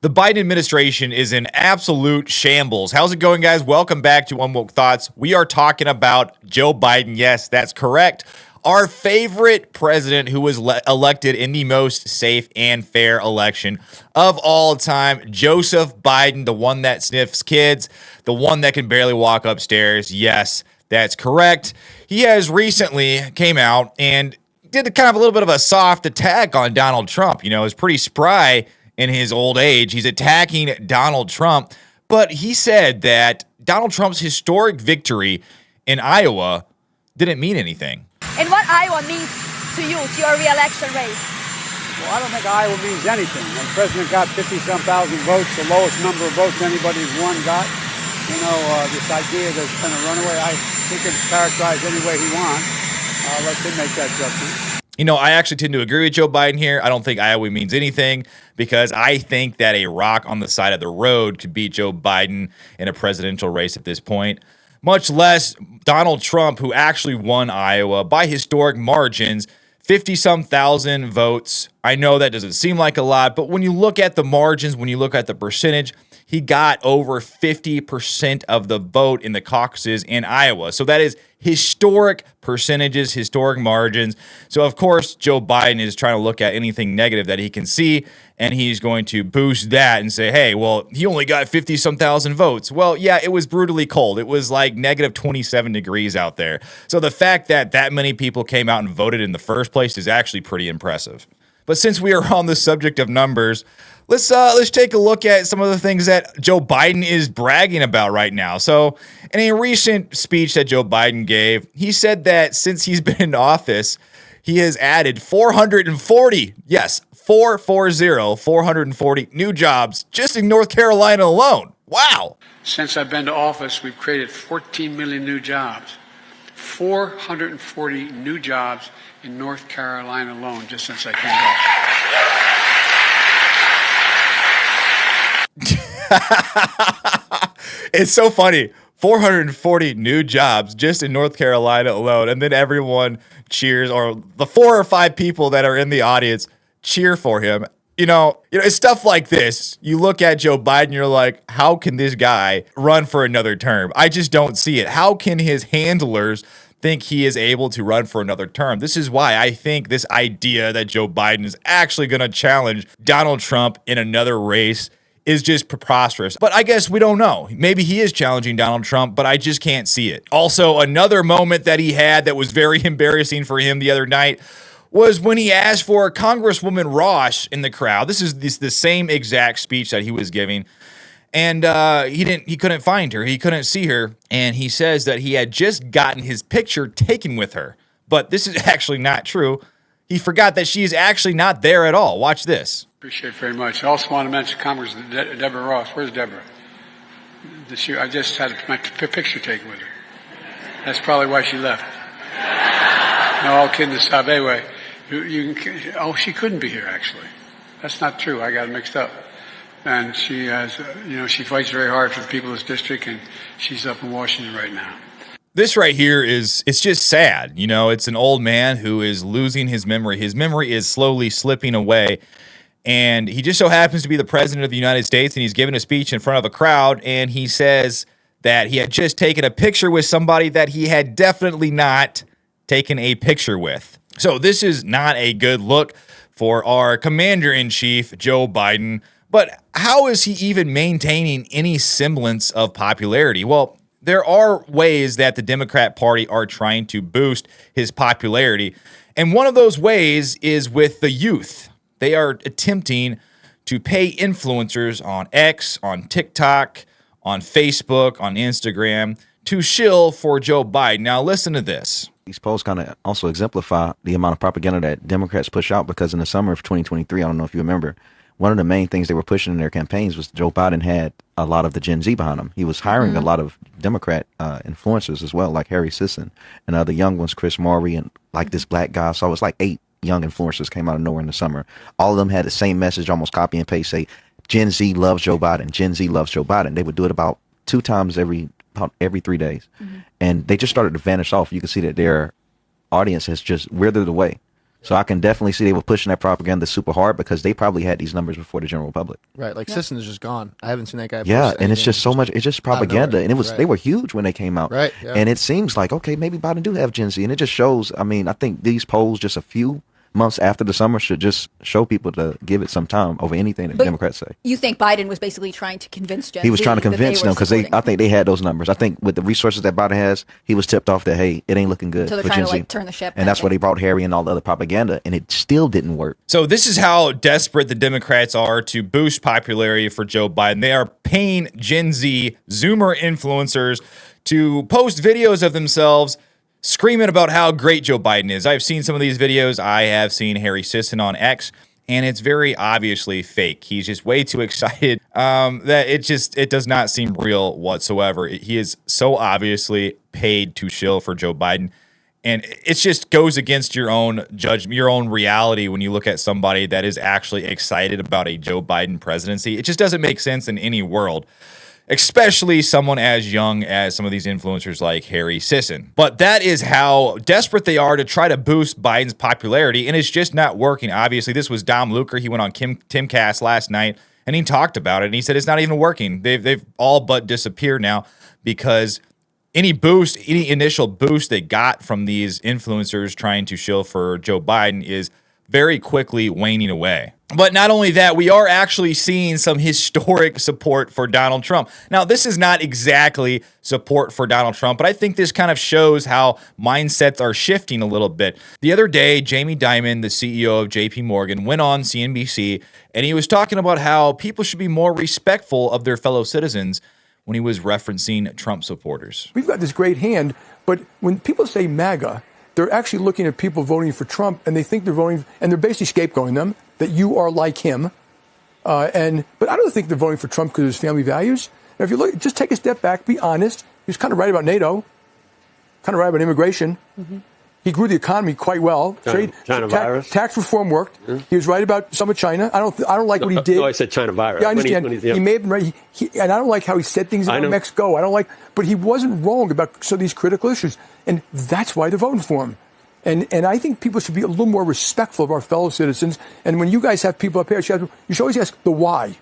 The Biden administration is in absolute shambles. How's it going, guys? Welcome back to Unwoke Thoughts. We are talking about Joe Biden. Yes, that's correct. Our favorite president who was elected in the most safe and fair election of all time, Joseph Biden, the one that sniffs kids, the one that can barely walk upstairs. Yes, that's correct. He has recently came out and did kind of a little bit of a soft attack on Donald Trump. You know, it's pretty spry in his old age. He's attacking Donald Trump, but he said that Donald Trump's historic victory in Iowa didn't mean anything. And what Iowa means to you, to your re-election race? Well, I don't think Iowa means anything. The president got 50-some thousand votes, the lowest number of votes anybody's won got. You know, this idea that it's been a runaway, he can characterize any way he wants. Let him make that judgment. You know, I actually tend to agree with Joe Biden here. I don't think Iowa means anything because I think that a rock on the side of the road could beat Joe Biden in a presidential race at this point, much less Donald Trump, who actually won Iowa by historic margins, 50-some thousand votes. I know that doesn't seem like a lot, but when you look at the margins, when you look at the percentage, he got over 50% of the vote in the caucuses in Iowa. So that is historic percentages, historic margins. So, of course, Joe Biden is trying to look at anything negative that he can see, and he's going to boost that and say, hey, well, he only got 50-some thousand votes. Well, yeah, it was brutally cold. It was like negative 27 degrees out there. So the fact that that many people came out and voted in the first place is actually pretty impressive. But since we are on the subject of numbers, let's take a look at some of the things that Joe Biden is bragging about right now. So in a recent speech that Joe Biden gave, he said that since he's been in office, he has added 440 new jobs just in North Carolina alone. Wow. Since I've been to office, we've created 14 million new jobs. 440 new jobs in North Carolina alone just since I came back. It's so funny. 440 new jobs just in North Carolina alone. And then everyone cheers, or the 4 or 5 people that are in the audience cheer for him. You know, it's stuff like this. You look at Joe Biden, you're like, how can this guy run for another term? I just don't see it. How can his handlers think he is able to run for another term? This is why I think this idea that Joe Biden is actually going to challenge Donald Trump in another race is just preposterous. But I guess we don't know. Maybe he is challenging Donald Trump, but I just can't see it. Also, another moment that he had that was very embarrassing for him the other night was when he asked for Congresswoman Ross in the crowd. This is the same exact speech that he was giving. And he couldn't find her. He couldn't see her. And he says that he had just gotten his picture taken with her. But this is actually not true. He forgot that she's actually not there at all. Watch this. Appreciate it very much. I also want to mention Congressman Deborah Ross. Where's Deborah? I just had my picture taken with her. That's probably why she left. No, all kidding aside. Anyway, she couldn't be here, actually. That's not true. I got it mixed up. And she has, she fights very hard for the people of this district, and she's up in Washington right now. This right here it's just sad. You know, it's an old man who is losing his memory. His memory is slowly slipping away. And he just so happens to be the president of the United States, and he's giving a speech in front of a crowd, and he says that he had just taken a picture with somebody that he had definitely not taken a picture with. So this is not a good look for our commander-in-chief, Joe Biden. But how is he even maintaining any semblance of popularity? Well, there are ways that the Democrat Party are trying to boost his popularity. And one of those ways is with the youth. They are attempting to pay influencers on X, on TikTok, on Facebook, on Instagram to shill for Joe Biden. Now, listen to this. These polls kind of also exemplify the amount of propaganda that Democrats push out, because in the summer of 2023, I don't know if you remember, one of the main things they were pushing in their campaigns was Joe Biden had a lot of the Gen Z behind him. He was hiring a lot of Democrat influencers as well, like Harry Sisson and other young ones, Chris Maury, and like this black guy. So it was like 8 young influencers came out of nowhere in the summer. All of them had the same message, almost copy and paste, say, Gen Z loves Joe Biden. Gen Z loves Joe Biden. They would do it about 2 times every 3 days. And they just started to vanish off. You can see that their audience has just withered away. So I can definitely see they were pushing that propaganda super hard because they probably had these numbers before the general public. Right, like Sisson is just gone. I haven't seen that guy. Yeah, post and it's anything. just so much. It's just out of propaganda, nowhere. and it was Right. they were huge when they came out. Right, yeah. And it seems like okay, maybe Biden do have Gen Z, and it just shows. I mean, I think these polls just a few months after the summer should just show people to give it some time over anything that the Democrats say. You think Biden was basically trying to convince Gen He was Z trying to that convince they were them because supporting? I think they had those numbers. I think with the resources that Biden has, he was tipped off that hey, it ain't looking good So they're for trying Gen to, Z. like, turn the ship and that's back why in. they brought Harry and all the other propaganda, and it still didn't work. So this is how desperate the Democrats are to boost popularity for Joe Biden. They are paying Gen Z Zoomer influencers to post videos of themselves screaming about how great Joe Biden is. I've seen some of these videos. I have seen Harry Sisson on X, and it's very obviously fake. He's just way too excited that it does not seem real whatsoever. He is so obviously paid to shill for Joe Biden. And it just goes against your own judgment, your own reality when you look at somebody that is actually excited about a Joe Biden presidency. It just doesn't make sense in any world, especially someone as young as some of these influencers like Harry Sisson. But that is how desperate they are to try to boost Biden's popularity, and it's just not working. Obviously, this was Dom Luker. He went on Timcast last night, and he talked about it, and he said it's not even working. They've all but disappeared now because any initial boost they got from these influencers trying to shill for Joe Biden is very quickly waning away. But not only that, we are actually seeing some historic support for Donald Trump. Now, this is not exactly support for Donald Trump, but I think this kind of shows how mindsets are shifting a little bit. The other day, Jamie Dimon, the CEO of JP Morgan, went on CNBC, and he was talking about how people should be more respectful of their fellow citizens when he was referencing Trump supporters. We've got this great hand, but when people say MAGA, they're actually looking at people voting for Trump, and they think they're voting, and they're basically scapegoating them, that you are like him. But I don't think they're voting for Trump because of his family values. And if you look, just take a step back, be honest. He was kind of right about NATO, kind of right about immigration. Mm-hmm. He grew the economy quite well. China virus. Tax reform worked. Mm-hmm. He was right about some of China. I don't like what he did. No, I said China virus. Yeah, I understand. He may have been right. And I don't like how he said things about Mexico. But he wasn't wrong about some of these critical issues. And that's why they're voting for him. And I think people should be a little more respectful of our fellow citizens. And when you guys have people up here, you should always ask the why.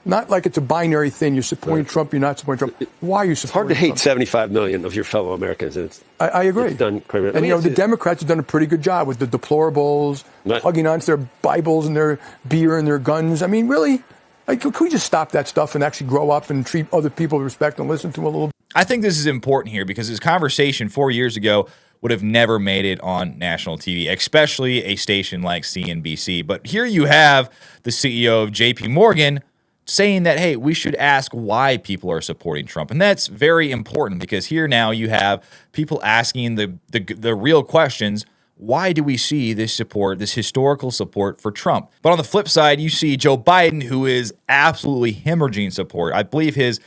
Not like it's a binary thing. You're supporting Trump, you're not supporting Trump. Why are you supporting Trump? It's hard to hate 75 million of your fellow Americans. I agree. It's done quite well. And, the Democrats have done a pretty good job with the deplorables, hugging onto their Bibles and their beer and their guns. I mean, really? Could we just stop that stuff and actually grow up and treat other people with respect and listen to them a little bit? I think this is important here because this conversation 4 years ago would have never made it on national TV, especially a station like CNBC. But here you have the CEO of JP Morgan saying that, hey, we should ask why people are supporting Trump. And that's very important because here now you have people asking the real questions. Why do we see this support, this historical support for Trump? But on the flip side, you see Joe Biden, who is absolutely hemorrhaging support. I believe his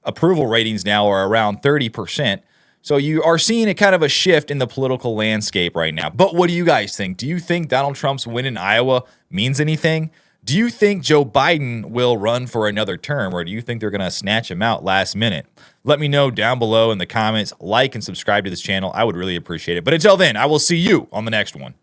approval ratings now are around 30%. So you are seeing a kind of a shift in the political landscape right now. But what do you guys think? Do you think Donald Trump's win in Iowa means anything? Do you think Joe Biden will run for another term, or do you think they're going to snatch him out last minute? Let me know down below in the comments. Like and subscribe to this channel. I would really appreciate it. But until then, I will see you on the next one.